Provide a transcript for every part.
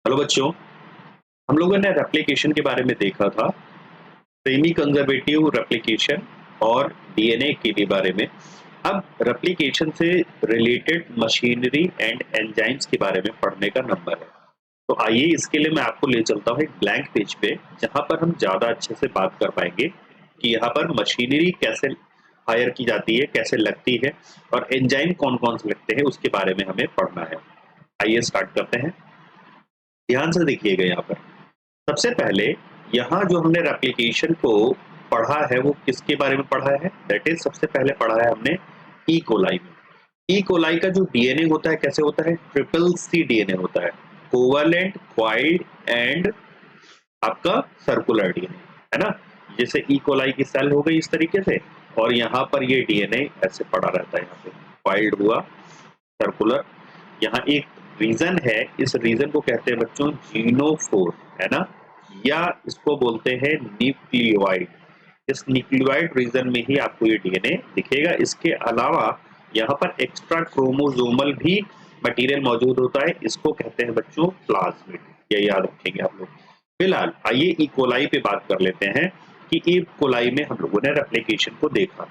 Hello बच्चों, हम लोगों ने रेप्लिकेशन के बारे में देखा था, सेमी कंजर्वेटिव रेप्लिकेशन और डीएनए के भी बारे में। अब रेप्लिकेशन से रिलेटेड मशीनरी एंड एंजाइम्स के बारे में पढ़ने का नंबर है। तो आइए इसके लिए मैं आपको ले चलता हूँ एक ब्लैंक पेज पे, जहाँ पर हम ज़्यादा अच्छे से बात कर पाएंगे कि यहाँ पर मशीनरी कैसे हायर की जाती है, कैसे लगती है और एंजाइम कौन-कौन से लगते हैं, उसके बारे में हमें पढ़ना है। आइए स्टार्ट करते हैं। ध्यान से देखिएगा यहाँ पर। सबसे पहले यहाँ जो हमने रेप्लिकेशन को पढ़ा है वो किसके बारे में पढ़ा है? दैट इज सबसे पहले पढ़ा है हमने ई कोलाई में। ई कोलाई का जो डीएनए होता है कैसे होता है? ट्रिपल सी डीएनए होता है, कोवलेंट, क्वाइल्ड एंड आपका सर्कुलर डीएनए, है ना। जैसे ई कोलाई की सेल हो गई इस तरीके से, और यहाँ पर ये डीएनए ऐसे पड़ा रहता है, यहाँ पे क्वाइल्ड हुआ, सर्कुलर। यहाँ एक रीजन है, इस रीजन को कहते हैं बच्चों जीनोफोर, है ना, या इसको बोलते हैं न्यूक्लियोइड। इस न्यूक्लियोइड रीजन में ही आपको ये डीएनए दिखेगा। इसके अलावा यहाँ पर एक्स्ट्रा क्रोमोसोमल भी मटेरियल मौजूद होता है, इसको कहते हैं बच्चों प्लाज्मिड। ये याद रखेंगे आप लोग। फिलहाल आइए ई कोलाई पे बात कर लेते हैं कि ई कोलाई में हम लोगों ने रेप्लिकेशन को देखा।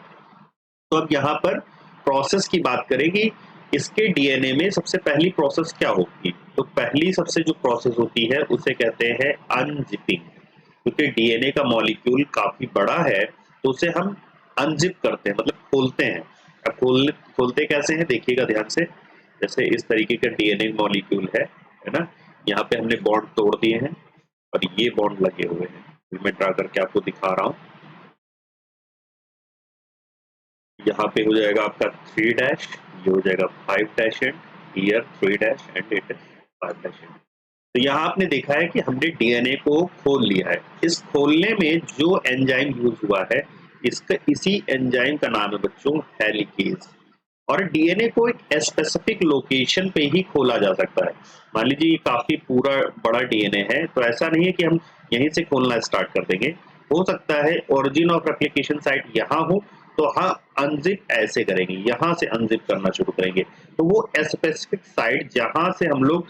तो अब यहाँ पर प्रोसेस की बात करेंगे। इसके डीएनए में सबसे पहली प्रोसेस क्या होगी? तो पहली सबसे जो प्रोसेस होती है उसे कहते हैं अनजिपिंग। क्योंकि डीएनए का मॉलिक्यूल काफी बड़ा है, तो उसे हम अनजिप करते हैं, मतलब खोलते हैं। अब खोलते कैसे हैं देखिएगा ध्यान से। जैसे इस तरीके का डीएनए मॉलिक्यूल है ना। यहाँ पे हमने बॉन्ड तोड़ दिए हैं और ये बॉन्ड लगे हुए हैं। मैं ड्रा करके आपको दिखा रहा हूँ। यहाँ पे हो जाएगा आपका 3 डैश, ये हो जाएगा 5 dash and here 3 dash and it is 5 dash and. तो यहाँ आपने देखा है कि हमने डीएनए को खोल लिया है। इस खोलने में जो एंजाइम यूज हुआ है, इसका इसी एंजाइम का नाम है बच्चों हेलिकेज। और डीएनए को एक स्पेसिफिक लोकेशन पे ही खोला जा सकता है। मान लीजिए ये काफी पूरा बड़ा डीएनए है, तो ऐसा नहीं है कि हम यहीं से खोलना स्टार्ट कर देंगे। हो सकता है ओरिजिन ऑफ रेप्लिकेशन साइट यहाँ हो, तो हाँ अनजिप ऐसे करेंगे, यहाँ से अनजिप करना शुरू करेंगे। तो वो स्पेसिफिक साइट जहां से हम लोग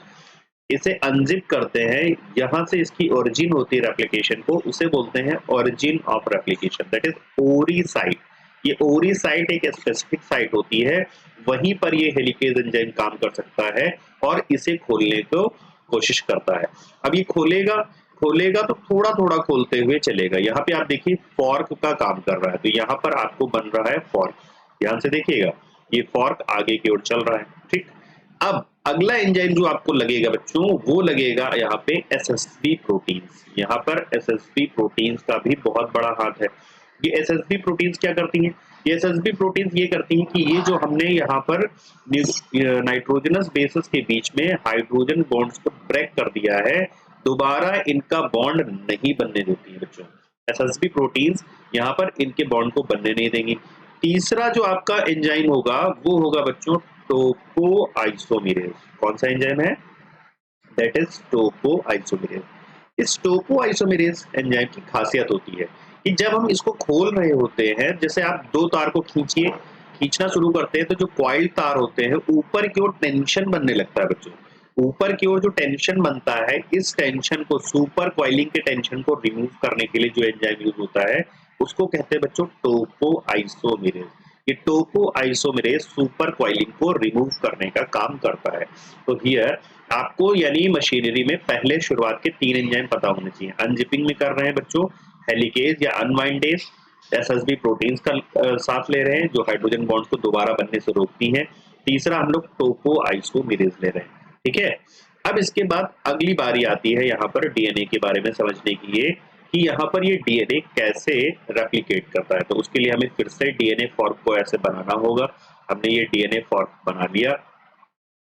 इसे अनजिप करते हैं, यहाँ से इसकी ओरिजिन होती है रेप्लिकेशन को, उसे बोलते हैं origin of replication, that is ओरी साइट। ये ओरी साइट एक स्पेसिफिक साइट होती है, वहीं पर ये हेलिकेज एंजाइम काम कर सकता है और इसे खोलने को कोशिश करता है। अब ये खोलेगा खोलेगा तो थोड़ा थोड़ा खोलते हुए चलेगा। यहाँ पे आप देखिए फॉर्क का काम कर रहा है, तो यहाँ पर आपको बन रहा है फॉर्क। ध्यान से देखिएगा, ये फॉर्क आगे की ओर चल रहा है, ठीक। अब अगला एंजाइम जो आपको लगेगा बच्चों, वो लगेगा यहाँ पे एसएसबी प्रोटीन्स। यहाँ पर एसएसबी प्रोटीन्स का भी बहुत बड़ा हाथ है। ये एसएसबी प्रोटीन्स क्या करती हैं? ये एसएसबी प्रोटीन्स ये करती हैं कि ये जो हमने यहाँ पर नाइट्रोजनस बेसिस के बीच में हाइड्रोजन बॉन्ड्स को ब्रेक कर दिया है, दोबारा इनका बॉन्ड नहीं बनने देती है बच्चों। एसएसबी प्रोटीन्स यहाँ पर इनके बॉन्ड को बनने नहीं देंगी। तीसरा जो आपका एंजाइम होगा वो होगा बच्चों टोको आइसोमेरेज। कौन सा एंजाइम है? दैट इज टोको आइसोमेरेज। इस टोको आइसोमेरेज एंजाइम की खासियत होती है कि जब हम इसको खोल रहे होते हैं, जैसे आप दो तार को खींचिए, खींचना शुरू करते हैं, तो जो कॉइल तार होते हैं ऊपर की ओर टेंशन बनने लगता है बच्चों। ऊपर की ओर जो टेंशन बनता है, इस टेंशन को, सुपर कॉइलिंग के टेंशन को रिमूव करने के लिए जो एंजाइम यूज होता है, उसको कहते हैं बच्चों टोको आइसोमेरेज। ये टोको आइसोमेरेज सुपर कॉइलिंग को रिमूव करने का काम करता है। तो हियर आपको यानी मशीनरी में पहले शुरुआत के 3 एंजाइम पता होने चाहिए। अनजिपिंग में कर रहे हैं बच्चों हेलिकेज या अनवाइंडेज, एसएसबी प्रोटीन्स का साथ ले रहे हैं जो हाइड्रोजन बॉन्ड्स को दोबारा बनने से रोकती हैं। तीसरा हम लोग टोको आइसोमेरेज ले रहे हैं, ठीक है। अब इसके बाद अगली बारी आती है यहाँ पर डीएनए के बारे में समझने की, ये कि यहाँ पर ये डीएनए कैसे रेप्लिकेट करता है। तो उसके लिए हमें फिर से डीएनए फॉर्क को ऐसे बनाना होगा। हमने ये डीएनए फॉर्क बना लिया।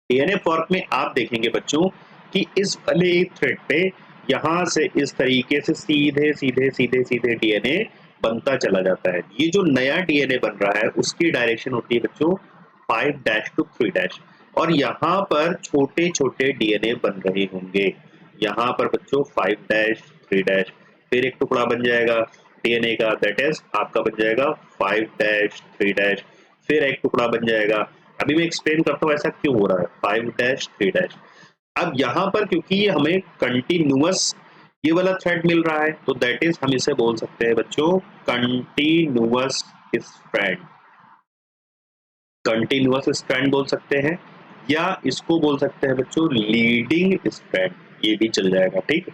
डीएनए फॉर्क में आप देखेंगे बच्चों कि इस वाले थ्रेड पे यहाँ से इस तरीके से सीधे सीधे सीधे सीधे डीएनए बनता चला जाता है। ये जो नया डीएनए बन रहा है उसकी डायरेक्शन होती है बच्चों 5 डैश टू 3 डैश, और यहाँ पर छोटे छोटे डीएनए बन रहे होंगे। यहाँ पर बच्चों 5 डैश 3 डैश, फिर एक टुकड़ा बन जाएगा डीएनए का, दैट इज आपका बन जाएगा 5 डैश 3 डैश, फिर एक टुकड़ा बन जाएगा। अभी मैं एक्सप्लेन करता हूँ ऐसा क्यों हो रहा है 5 डैश 3 डैश। अब यहाँ पर क्योंकि ये हमें कंटिन्यूअस ये वाला थ्रेड मिल रहा है, तो दैट इज हम इसे बोल सकते हैं बच्चों कंटिन्यूअस स्ट्रैंड। कंटिन्यूअस स्ट्रैंड बोल सकते हैं, या इसको बोल सकते हैं बच्चों लीडिंग स्ट्रैंड, ये भी चल जाएगा, ठीक।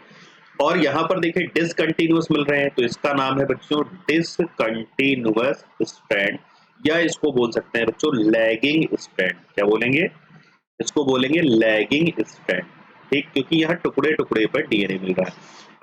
और यहाँ पर देखिए डिसकंटिन्यूअस मिल रहे हैं, तो इसका नाम है बच्चों डिसकंटिन्यूअस स्ट्रैंड, या इसको बोल सकते हैं बच्चों लैगिंग स्ट्रैंड। क्या बोलेंगे? इसको बोलेंगे लैगिंग स्ट्रैंड, ठीक, क्योंकि यहाँ टुकड़े टुकड़े पर डीएनए मिल रहा है।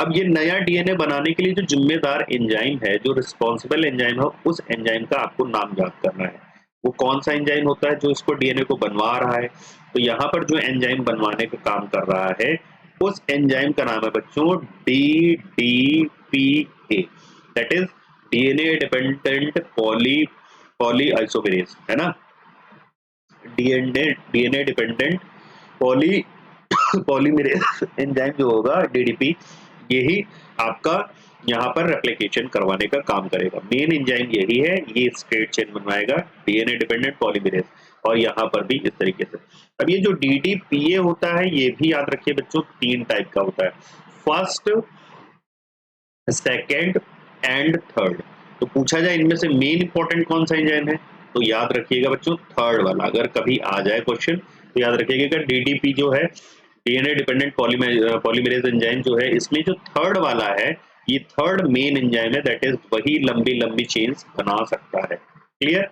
अब ये नया डीएनए बनाने के लिए जो जिम्मेदार एंजाइम है, जो रिस्पॉन्सिबल एंजाइम है, उस एंजाइम का आपको नाम याद करना है। वो कौन सा एंजाइम होता है जो इसको डीएनए को बनवा रहा है? तो यहाँ पर जो एंजाइम बनवाने का काम कर रहा है, उस एंजाइम का नाम है बच्चों DDPA, that is DNA dependent poly isomerase, है ना। DNA dependent poly polymerase enzyme जो होगा डीडीपी, यही आपका यहाँ पर रेप्लिकेशन करवाने का काम करेगा। मेन एंजाइम यही है, ये स्ट्रेट चेन बनवाएगा डीएनए डिपेंडेंट पॉलीमरेज, और यहाँ पर भी इस तरीके से। अब ये जो डीडीपीए होता है, ये भी याद रखिए बच्चों 3 टाइप का होता है, फर्स्ट, सेकेंड एंड थर्ड। तो पूछा जाए इनमें से मेन इंपॉर्टेंट कौन सा एंजाइम है, तो याद रखिएगा बच्चों थर्ड वाला। अगर कभी आ जाए क्वेश्चन तो याद रखिएगा डीडीपी जो है डीएनए डिपेंडेंट पॉलीमरेज एंजाइम जो है, इसमें जो थर्ड वाला है, ये थर्ड मेन एंजाइम है, दैट इज वही लंबी लंबी चेन्स बना सकता है। क्लियर?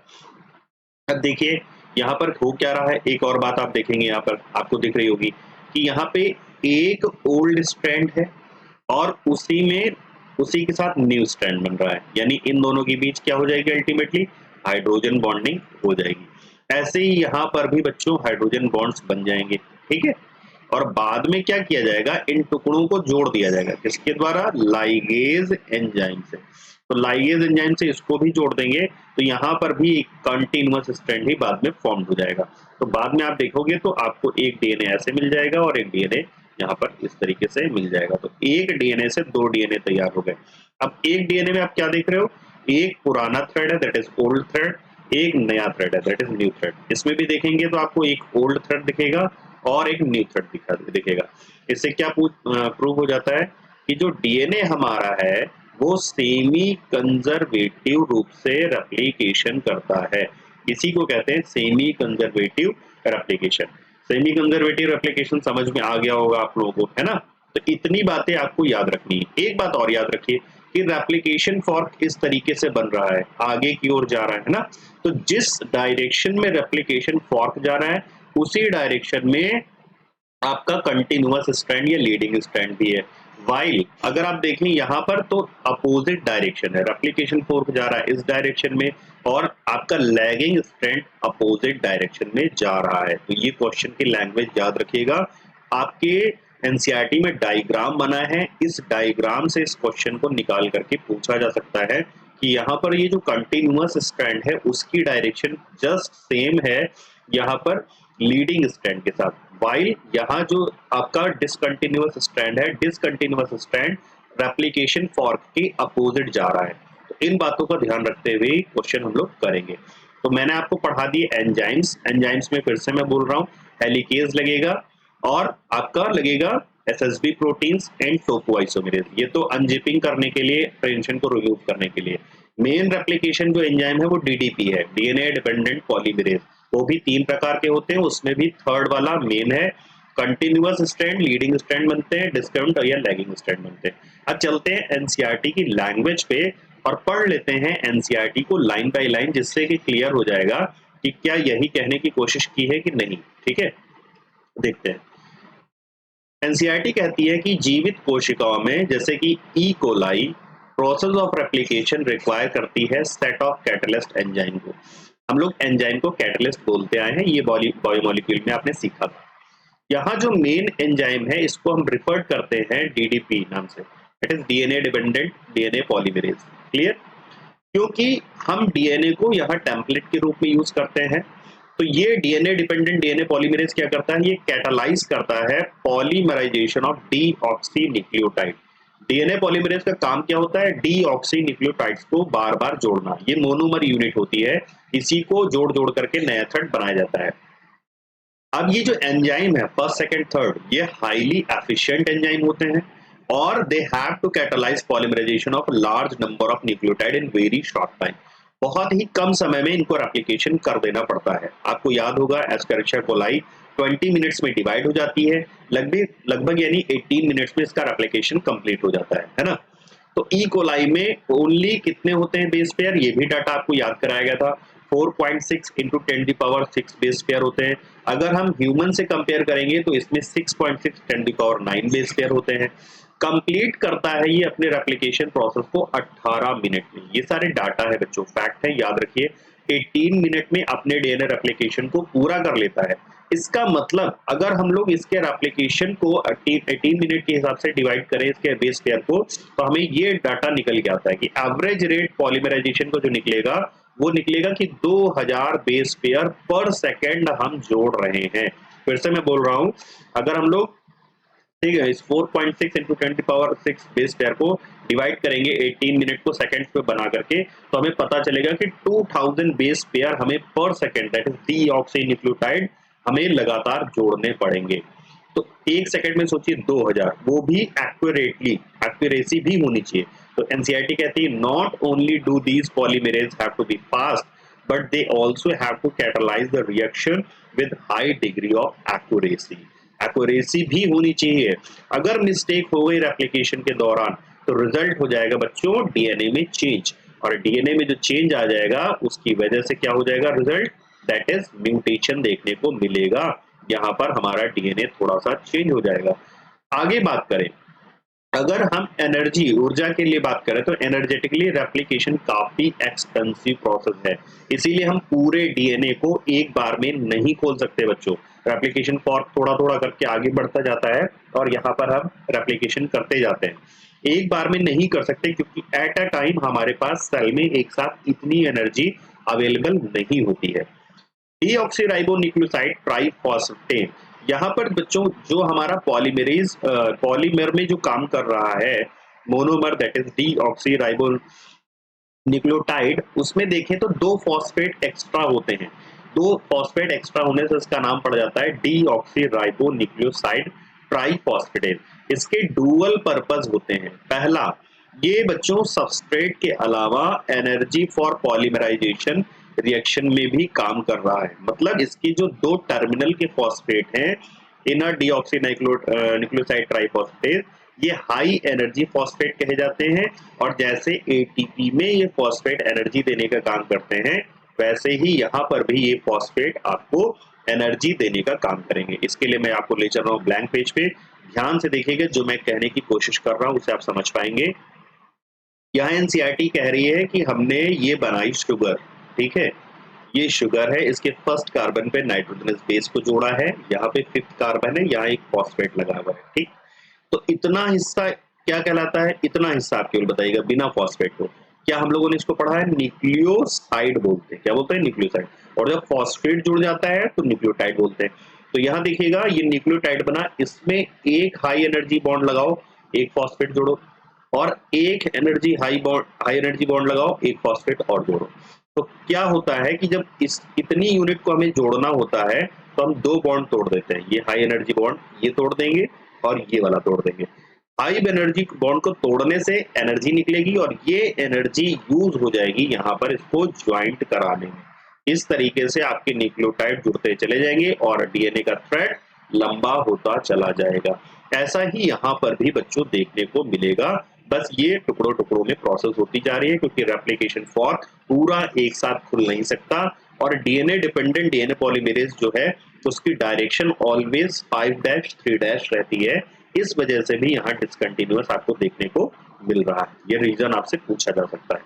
अब देखिए यहाँ पर हो क्या रहा है, एक और बात आप देखेंगे, यहाँ पर आपको दिख रही होगी कि यहाँ पे एक ओल्ड स्ट्रैंड है और उसी के साथ न्यू स्ट्रैंड बन रहा है, यानी इन दोनों के बीच क्या हो जाएगी, अल्टीमेटली हाइड्रोजन बॉन्डिंग हो जाएगी। ऐसे ही यहाँ पर भी बच्चों हाइड्रोजन बॉन्ड्स बन जाएंगे, ठीक है। और बाद में क्या किया जाएगा, इन टुकड़ों को जोड़ दिया जाएगा, किसके द्वारा? लाइगेज एंजाइम से। तो लाइगेज एंजाइम से इसको भी जोड़ देंगे, तो यहाँ पर भी एक कंटिन्यूअस स्ट्रैंड ही बाद में फॉर्म हो जाएगा। तो बाद में आप देखोगे तो आपको एक डीएनए ऐसे मिल जाएगा और एक डीएनए यहाँ पर इस तरीके से मिल जाएगा। तो एक डीएनए से 2 डीएनए तैयार हो गए। अब एक डीएनए में आप क्या देख रहे हो, एक पुराना थ्रेड है दैट इज ओल्ड थ्रेड, एक नया थ्रेड है दैट इज न्यू थ्रेड। इसमें भी देखेंगे तो आपको एक ओल्ड थ्रेड दिखेगा और एक न्यू थ्रेड दिखेगा। इससे क्या प्रूव हो जाता है कि जो डीएनए हमारा है वो सेमी कंजर्वेटिव रूप से रेप्लिकेशन करता है। इसी को कहते हैं semi conservative replication. Semi conservative replication समझ में आ गया होगा आप लोगों को, है ना। तो इतनी बातें आपको याद रखनी है। एक बात और याद रखिए कि रेप्लिकेशन फॉर्क इस तरीके से बन रहा है, आगे की ओर जा रहा है ना। तो जिस डायरेक्शन में रेप्लिकेशन फॉर्क जा रहा है उसी डायरेक्शन में आपका कंटिन्यूअस स्ट्रैंड या लीडिंग स्ट्रैंड भी है। वाइल अगर आप देखें यहाँ पर तो अपोजिट डायरेक्शन है, रेप्लिकेशन फोर्क जा रहा है इस डायरेक्शन में और आपका लैगिंग स्ट्रैंड अपोजिट डायरेक्शन में जा रहा है। तो ये क्वेश्चन की लैंग्वेज याद रखिएगा। आपके एनसीईआरटी में डायग्राम बना है, इस डायग्राम से इस क्वेश्चन को निकाल करके पूछा जा सकता है कि यहाँ पर ये जो कंटिन्यूअस स्ट्रैंड है उसकी डायरेक्शन जस्ट सेम है यहाँ पर लीडिंग स्ट्रैंड के साथ, वाइल यहाँ जो आपका डिसकंटिन्यूअस स्ट्रैंड है, डिसकंटिन्यूअस स्ट्रैंड रेप्लिकेशन फॉर्क के अपोजिट जा रहा है। तो इन बातों का ध्यान रखते हुए क्वेश्चन हम लोग करेंगे। तो मैंने आपको पढ़ा दिए एंजाइम्स, एंजाइम्स में फिर से मैं बोल रहा हूँ हेलिकेज लगेगा और आपका लगेगा एसएसबी प्रोटीन्स एंड टोपोआइसोमेरेज, ये तो अनजिपिंग करने के लिए, टेंशन को रिमूव करने के लिए। मेन रेप्लिकेशन जो एंजाइम है वो डीडीपी है, डीएनए डिपेंडेंट पॉलीमरेज, वो भी 3 प्रकार के होते हैं, उसमें भी थर्ड वाला मेन है। कंटिन्यूअस स्ट्रैंड, लीडिंग स्ट्रैंड बनते हैं, डिस्कंट या लैगिंग स्ट्रैंड बनते हैं। अब चलते हैं एनसीईआरटी की लैंग्वेज पे और पढ़ लेते हैं एनसीईआरटी को लाइन बाय लाइन, जिससे कि क्लियर हो जाएगा कि क्या यही कहने की कोशिश की है कि नहीं। ठीक है, देखते हैं। एनसीईआरटी कहती है कि जीवित कोशिकाओं में जैसे कि E coli process of replication require करती है सेट ऑफ कैटलिस्ट एंजाइम को। हम लोग एंजाइम को कैटलिस्ट बोलते आए हैं, ये बायोमोलिक्यूल में आपने सीखा था। यहाँ जो मेन एंजाइम है इसको हम रिफर करते हैं डीडीपी नाम से, it is DNA dependent DNA polymerase. Clear? क्योंकि हम डीएनए को यहाँ टेम्पलेट के रूप में यूज करते हैं, तो ये डीएनए डिपेंडेंट डीएनए पॉलीमरेज क्या करता है, ये कैटालाइज करता है polymerisation of deoxy nucleotide. DNA polymerase का काम क्या होता है, डीऑक्सी न्यूक्लियोटाइड्स को बार बार जोड़ना, ये मोनोमर यूनिट होती है, इसी को जोड़ जोड़ करके नया थ्रेड बनाया जाता है। अब ये जो एंजाइम है फर्स्ट सेकंड थर्ड, ये हाईली एफिशिएंट एंजाइम होते हैं और they have to catalyse polymerisation of large number of nucleotide in very short time. बहुत ही कम समय में इनको रेप्लिकेशन कर देना पड़ता है। आपको याद होगा एस्केरिचिया कोलाई 20 मिनट्स में डिवाइड हो जाती है, लगभग लगभग यानी 18 मिनट्स में इसका रेप्लिकेशन कंप्लीट हो जाता है ना। तो ई कोलाई में ओनली कितने होते हैं बेस पेयर, ये भी डाटा आपको याद कराया गया था। 4.6 इंटू 10⁻6 बेस पेयर होते हैं। अगर हम ह्यूमन से कंपेयर करेंगे तो इसमें 6.6 10⁹ बेस पेयर होते हैं। कंप्लीट करता है ये अपने रेप्लिकेशन प्रोसेस को 18 मिनट में। ये सारे डाटा है बच्चों, फैक्ट है, याद रखिए। 18 मिनट में अपने डीएनए रेप्लिकेशन को पूरा कर लेता है। इसका मतलब अगर हम लोग इसके रेप्लिकेशन को 18 मिनट के हिसाब से डिवाइड करें इसके बेस पेयर को, तो हमें ये डाटा निकल के आता है कि एवरेज रेट पॉलीमराइजेशन को जो निकलेगा वो निकलेगा कि 2000 बेस पेयर पर सेकेंड हम जोड़ रहे हैं। फिर से मैं बोल रहा हूं, अगर हम लोग ठीक है इस 4.6 इंटू 10⁻6 बेस पेयर को डिवाइड करेंगे 18 मिनट को सेकंड्स पे बना करके, तो हमें पता चलेगा कि 2000 बेस पेयर हमें पर सेकंड दैट इज डीऑक्सीन्यूक्लियोटाइड हमें लगातार जोड़ने पड़ेंगे। तो एक सेकंड में सोचिए 2000, वो भी एक्यूरेटली, एक्यूरेसी भी होनी चाहिए। तो एनसीईआरटी कहती है not only do these polymerase have to be fast but they also have to catalyse the reaction with high degree of accuracy. Accuracy भी होनी चाहिए। अगर मिस्टेक हो गई रेप्लिकेशन के दौरान तो रिजल्ट हो जाएगा बच्चों डीएनए में चेंज, और डीएनए में जो चेंज आ जाएगा उसकी वजह से क्या हो जाएगा रिजल्ट, दैट इज म्यूटेशन देखने को मिलेगा। यहाँ पर हमारा डीएनए थोड़ा सा चेंज हो जाएगा। आगे बात करें, अगर हम एनर्जी ऊर्जा के लिए बात करें तो एनर्जेटिकली रेप्लिकेशन काफी एक्सपेंसिव प्रोसेस है, इसीलिए हम पूरे डीएनए को एक बार में नहीं खोल सकते बच्चों। रेप्लिकेशन फॉर्क थोड़ा थोड़ा करके आगे बढ़ता जाता है और यहाँ पर हम रेप्लिकेशन करते जाते हैं, एक बार में नहीं कर सकते क्योंकि एट अ टाइम हमारे पास सेल में एक साथ इतनी एनर्जी अवेलेबल नहीं होती है। डीऑक्सीराइबोन्यूक्लियोसाइड ट्राइफॉस्फेट, यहाँ पर बच्चों जो हमारा पॉलीमरेज पॉलीमर में जो काम कर रहा है monomer that is deoxyribo nucleotide, उसमें देखें तो दो फॉस्फेट एक्स्ट्रा होते हैं। दो फॉस्फेट एक्स्ट्रा होने से इसका नाम पड़ जाता है डीऑक्सीराइबो न्यूक्लियोसाइड ट्राइफॉस्फेटेज। इसके डुअल पर्पस होते हैं। पहला, ये बच्चों सबस्ट्रेट के अलावा एनर्जी फॉर पॉलीमराइजेशन रिएक्शन में भी काम कर रहा है। मतलब इसकी जो दो टर्मिनल के फॉस्फेट हैं इनर डीऑक्सी न्यूक्लियोसाइड ट्राइफॉस्फेटेज, ये हाई एनर्जी फॉस्फेट कहे जाते हैं, और जैसे एटीपी में ये फॉस्फेट एनर्जी देने का काम करते हैं वैसे ही यहाँ पर भी ये फॉस्फेट आपको एनर्जी देने का काम करेंगे। इसके लिए मैं आपको ले चल रहा हूँ ब्लैंक पेज पे, ध्यान से देखिएगा, जो मैं कहने की कोशिश कर रहा हूँ उसे आप समझ पाएंगे। यहाँ एनसीईआरटी कह रही है कि हमने ये बनाई शुगर, ठीक है, ये शुगर है, इसके फर्स्ट कार्बन पे नाइट्रोजनस बेस को जोड़ा है, यहाँ पे फिफ्थ कार्बन है, यहाँ एक फॉस्फेट लगा हुआ है, ठीक। तो इतना हिस्सा क्या कहलाता है, इतना हिस्सा आप केवल बताइएगा बिना फॉस्फेट को। क्या हम लोगों ने इसको पढ़ा है, न्यूक्लियोसाइड बोलते हैं। क्या बोलते हैं, न्यूक्लियोसाइड। और जब फॉस्फेट जुड़ जाता है तो न्यूक्लियोटाइड बोलते हैं। तो यहाँ देखिएगा ये न्यूक्लियोटाइड बना, इसमें एक हाई एनर्जी बॉन्ड लगाओ, एक फॉस्फेट जोड़ो, और एक एनर्जी हाई एनर्जी बॉन्ड लगाओ, एक फॉस्फेट और जोड़ो। तो क्या होता है कि जब इस इतनी यूनिट को हमें जोड़ना होता है तो हम दो बॉन्ड तोड़ देते हैं, ये हाई एनर्जी बॉन्ड ये तोड़ देंगे और ये वाला तोड़ देंगे। हाई एनर्जी बॉन्ड को तोड़ने से एनर्जी निकलेगी और ये एनर्जी यूज हो जाएगी यहाँ पर इसको ज्वाइंट कराने में। इस तरीके से आपके न्यूक्लियोटाइड जुड़ते चले जाएंगे और डीएनए का थ्रेड लंबा होता चला जाएगा। ऐसा ही यहाँ पर भी बच्चों देखने को मिलेगा, बस ये टुकड़ों टुकड़ों में प्रोसेस होती जा रही है क्योंकि रेप्लिकेशन फॉर्क पूरा एक साथ खुल नहीं सकता, और डीएनए डिपेंडेंट डीएनए पॉलीमरेज जो है उसकी डायरेक्शन ऑलवेज 5-3' रहती है। इस वजह से भी यहाँ डिसकंटिन्यूअस आपको देखने को मिल रहा है, ये रीजन आपसे पूछा जा सकता है।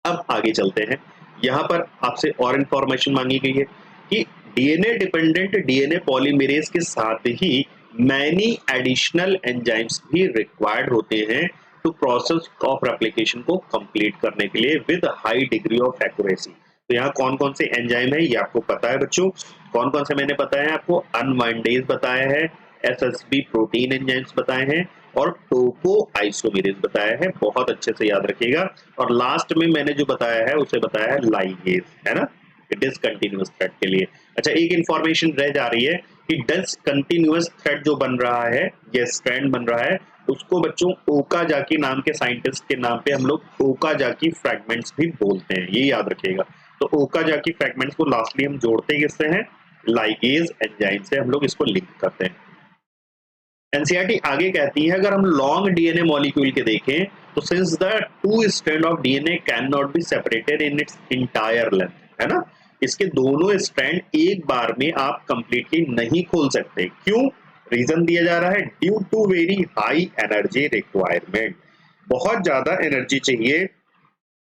अब आगे चलते हैं, यहाँ पर आपसे और इंफॉर्मेशन मांगी गई है कि डीएनए डिपेंडेंट डीएनए पॉलीमरेज के साथ ही मैनी एडिशनल एंजाइम्स भी रिक्वायर्ड होते हैं टू प्रोसेस ऑफ रेप्लिकेशन को कंप्लीट करने के लिए with high degree of accuracy. तो यहाँ कौन कौन से एंजाइम है ये आपको पता है बच्चों, कौन कौन से मैंने बताया है आपको, अनवाइंडेज बताया है, एसएसबी प्रोटीन एंजाइम्स बताए हैं, और टोपो आइसोमेरेज बताया है, बहुत अच्छे से याद रखिएगा। और लास्ट में मैंने जो बताया है उसे बताया है लाइगेज, है ना। डिसकंटिन्यूअस थ्रेड के लिए। अच्छा, एक इंफॉर्मेशन रह जा रही है कि डिसकंटिन्यूअस थ्रेड जो बन रहा है, ये स्ट्रैंड बन रहा है, उसको बच्चों ओकाजाकी नाम के साइंटिस्ट के नाम पे हम लोग ओकाजाकी फ्रैगमेंट्स भी बोलते हैं, ये याद रखिएगा। तो ओकाजाकी फ्रैगमेंट्स को लास्टली हम जोड़ते किससे हैं? लाइगेज एंजाइम से हम लोग इसको लिंक करते हैं। एनसीईआरटी आगे कहती है अगर हम लॉन्ग डीएनए मॉलिक्यूल के देखें तो since the two strand of DNA can not be separated in its entire length, है ना, इसके दोनों स्ट्रैंड एक बार में आप कंप्लीटली नहीं खोल सकते। क्यों? रीजन दिया जा रहा है due to very high energy requirement, बहुत ज्यादा एनर्जी चाहिए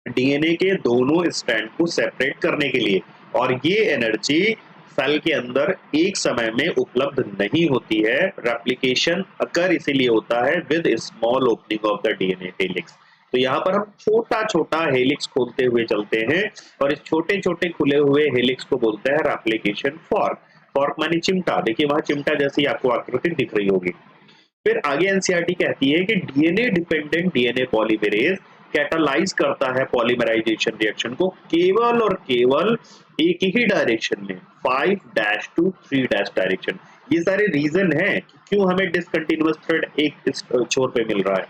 डीएनए के दोनों स्ट्रैंड को सेपरेट करने के लिए, और ये एनर्जी सेल के अंदर एक समय में उपलब्ध नहीं होती है। रेप्लिकेशन अकर इसीलिए होता है with small opening of the DNA helix. तो यहाँ पर हम छोटा छोटा हेलिक्स खोलते हुए चलते हैं और इस छोटे छोटे खुले हुए हेलिक्स को बोलते हैं रेप्लिकेशन फॉर्क। फॉर्क मानी चिमटा, देखिए वहां चिमटा जैसी आपको आकृति दिख रही होगी। फिर आगे एनसीईआरटी कहती है कि DNA dependent DNA polymerase catalyse करता है पॉलीमराइजेशन रिएक्शन को केवल और केवल एक ही डायरेक्शन में, 5' to 3' डायरेक्शन। ये सारे रीजन है कि क्यों हमें डिसकंटिन्यूअस थ्रेड एक छोर पे मिल रहा है।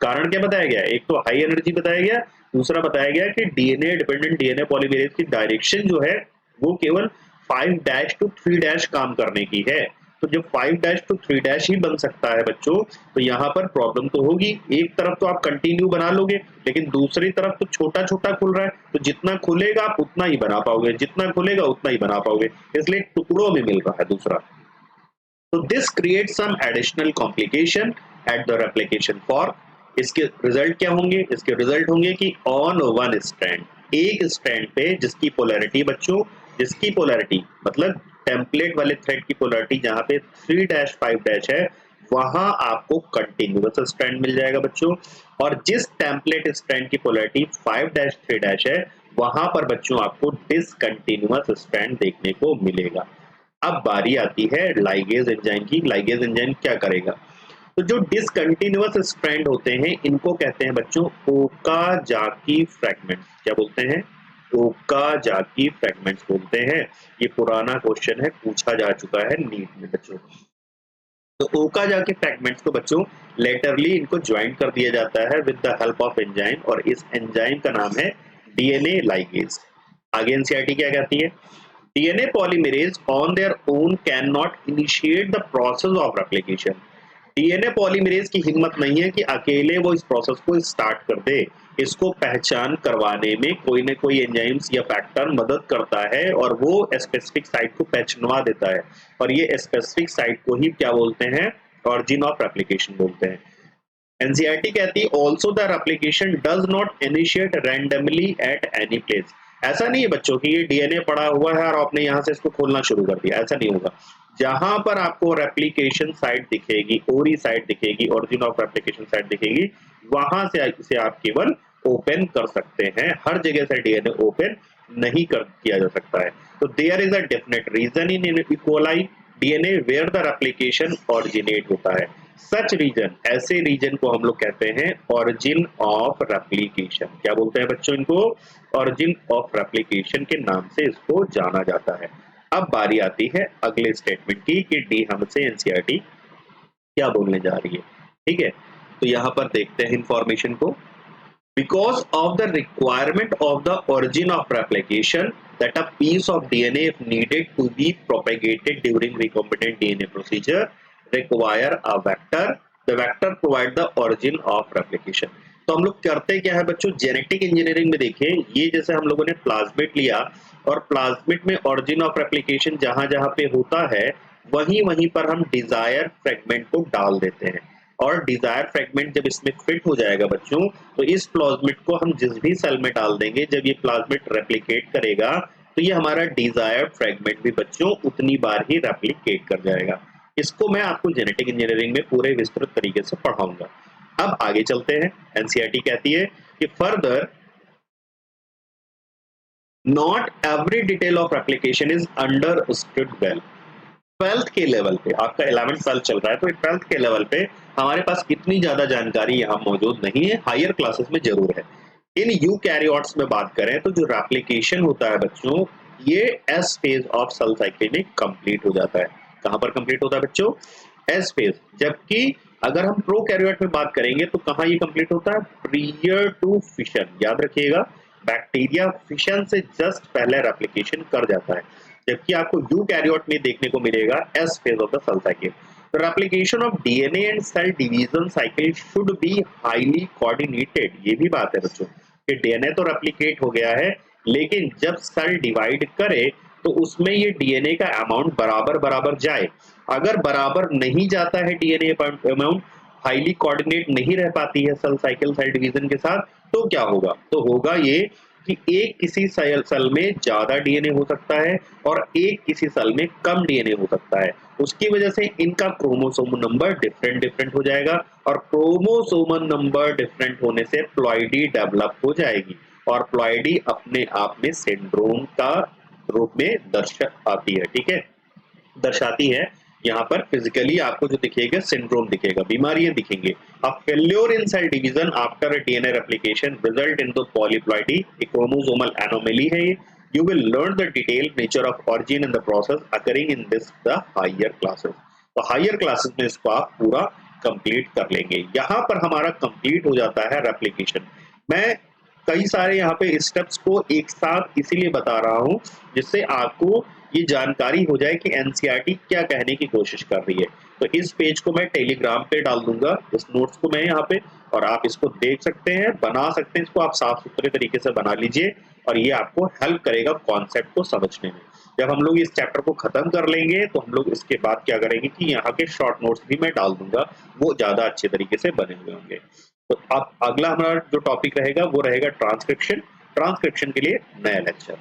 कारण क्या बताया गया? एक तो हाई एनर्जी बताया गया, दूसरा बताया गया कि डीएनए डिपेंडेंट डीएनए पॉलीमरेज की डायरेक्शन जो है वो केवल 5' to 3' काम करने की है। तो जब 5' to 3' ही बन सकता है बच्चों, तो यहाँ पर प्रॉब्लम तो होगी। एक तरफ तो आप कंटिन्यू बना लोगे, लेकिन दूसरी तरफ तो छोटा छोटा खुल रहा है, तो जितना खुलेगा आप उतना ही बना पाओगे, जितना खुलेगा उतना ही बना पाओगे, इसलिए टुकड़ों में मिल रहा है दूसरा। तो this create some additional complication at the replication fork. इसके रिजल्ट क्या होंगे? इसके रिजल्ट होंगे कि ऑन वन स्ट्रैंड, एक स्ट्रैंड पे जिसकी पोलैरिटी बच्चों, जिसकी पोलैरिटी मतलब टेम्पलेट वाले थ्रेड की पोलैरिटी जहां पे 3' 5' है, वहां आपको कंटिन्यूअस स्ट्रैंड मिल जाएगा बच्चों। और जिस टेम्पलेट स्ट्रैंड की पोलैरिटी 5' 3' है, वहां पर बच्चों आपको डिसकंटिन्यूअस स्ट्रैंड देखने को मिलेगा। अब बारी आती है लाइगेज एंजाइम की। लाइगेज एंजाइम क्या करेगा? तो जो डिसकंटिन्यूअस स्ट्रैंड होते हैं इनको कहते हैं बच्चों ओकाजाकी फ्रैगमेंट्स। क्या बोलते हैं? ओकाजाकी फ्रैगमेंट्स बोलते हैं। ये पुराना क्वेश्चन है, पूछा जा चुका है नीट में बच्चों। तो ओकाजाकी फ्रैगमेंट्स को बच्चों लेटरली इनको ज्वाइन कर दिया जाता है with the help of enzyme, और इस एंजाइम का नाम है डीएनए लाइगेज। आगे एनसीईआरटी क्या कहती है? DNA polymerase on their own cannot initiate the process of replication. DNA polymerase की हिम्मत नहीं है कि अकेले वो इस प्रोसेस को स्टार्ट कर दे। इसको पहचान करवाने में कोई न कोई एंजाइम्स या फैक्टर मदद करता है और वो स्पेसिफिक साइट को पहचानवा देता है, और ये स्पेसिफिक साइट को ही क्या बोलते हैं? ऑरिजिन ऑफ रेप्लिकेशन बोलते हैं। एनसीईआरटी कहती है also the replication does not initiate randomly at any place. ऐसा नहीं है बच्चों कि ये डीएनए पड़ा हुआ है और आपने यहाँ से इसको खोलना शुरू कर दिया, ऐसा नहीं होगा। जहां पर आपको रेप्लिकेशन साइट दिखेगी, ओरी साइट दिखेगी, ओरिजिन ऑफ रेप्लिकेशन साइट दिखेगी, वहां से इसे आप केवल ओपन कर सकते हैं। हर जगह से डीएनए ओपन नहीं कर किया जा सकता है। तो there is a definite reason in E coli DNA where the replication originate होता है। सच रीजन, ऐसे रीजन को हम लोग कहते हैं ओरिजिन ऑफ रेप्लिकेशन। क्या बोलते हैं बच्चों इनको? ओरिजिन ऑफ रेप्लिकेशन के नाम से इसको जाना जाता है। अब बारी आती है अगले स्टेटमेंट की कि डी हमसे एनसीईआरटी क्या बोलने जा रही है। ठीक है, तो यहां पर देखते हैं इंफॉर्मेशन को। Because of the requirement of the origin of replication, that a piece of DNA if needed to be propagated during recombinant DNA procedure require a vector. The vector provide the origin of replication. तो हम लोग करते क्या है बच्चों? Genetic engineering में देखें, ये जैसे हम लोगों ने प्लाज्मिड लिया और प्लाज्मिड में origin of replication जहां जहां पे होता है वहीं वहीं पर हम डिजायर फ्रेगमेंट को डाल देते हैं, और डिजायर फ्रेगमेंट जब इसमें फिट हो जाएगा बच्चों, तो इस प्लाज्मिड को हम जिस भी सेल में डाल देंगे, जब ये प्लाज्मिड रेप्लिकेट करेगा तो ये हमारा डिजायर्ड फ्रेगमेंट भी बच्चों उतनी बार ही रेप्लिकेट कर जाएगा। इसको मैं आपको जेनेटिक इंजीनियरिंग में पूरे विस्तृत तरीके से पढ़ाऊंगा। अब आगे चलते हैं। एनसीईआरटी कहती है कि further not every detail of replication is understood well. 12th के लेवल पे, आपका 11th 12th चल रहा है, तो 12th के लेवल पे हमारे पास इतनी ज्यादा जानकारी यहाँ मौजूद नहीं है, हायर क्लासेस में जरूर है। इन यूकैरियोट्स में बात करें तो जो रेप्लिकेशन होता है बच्चों ये S phase of cell cycle में कंप्लीट हो जाता है। कहां पर कंप्लीट होता है बच्चों? S phase. जबकि अगर हम प्रोकैरियोट में बात करेंगे तो कहां ये कंप्लीट होता है? Prior to fission. याद रखिएगा, बैक्टीरिया फिशन से जस्ट पहले रेप्लिकेशन कर जाता है, जबकि आपको यूकैरियोट में देखने को मिलेगा S phase of the cell cycle. The replication of DNA and cell division cycle should be highly coordinated। ये भी बात है बच्चों कि डीएनए तो रेप्लिकेट हो गया है, लेकिन जब सेल डिवाइड करे तो उसमें ये डीएनए का अमाउंट बराबर बराबर जाए। अगर बराबर नहीं जाता है डीएनए अमाउंट, हाईली कोऑर्डिनेट नहीं रह पाती है सेल साइकिल सेल डिवीजन के साथ, तो क्या होगा? तो होगा ये कि एक किसी सेल में ज्यादा डीएनए हो सकता है और एक किसी सेल में कम डीएनए हो सकता है। उसकी वजह से इनका क्रोमोसोम नंबर डिफरेंट डिफरेंट हो जाएगा और क्रोमोसोम नंबर डिफरेंट होने से प्लॉइडी डेवलप हो जाएगी और प्लॉइडी अपने आप में सिंड्रोम का रूप में दर्शाती है। ठीक है, दर्शाती है। यहाँ पर फिजिकली आपको जो दिखेगा सिंड्रोम दिखेगा, बीमारियां दिखेंगे। अब failure in cell division after DNA replication result in the polyploidy, एक क्रोमोसोमल एनोमली है ये। You will learn the detailed nature of origin and the process occurring in this the higher classes। तो higher classes में इसको आप पूरा complete कर लेंगे। यहाँ पर हमारा कंप्लीट हो जाता है रेप्लिकेशन। मैं कई सारे यहाँ पे स्टेप्स को एक साथ इसीलिए बता रहा हूँ जिससे आपको ये जानकारी हो जाए कि एनसीईआरटी क्या कहने की कोशिश कर रही है। तो इस पेज को मैं टेलीग्राम पे डाल दूंगा, इस नोट्स को मैं यहाँ पे, और आप इसको देख सकते हैं, बना सकते हैं। इसको आप साफ सुथरे तरीके से बना लीजिए और ये आपको हेल्प करेगा कॉन्सेप्ट को समझने में। जब हम लोग इस चैप्टर को खत्म कर लेंगे तो हम लोग इसके बाद क्या करेंगे कि यहाँ के शॉर्ट नोट्स भी मैं डाल दूंगा, वो ज्यादा अच्छे तरीके से बने हुए होंगे। तो अब अगला हमारा जो टॉपिक रहेगा वो रहेगा ट्रांसक्रिप्शन। ट्रांसक्रिप्शन के लिए नया लेक्चर।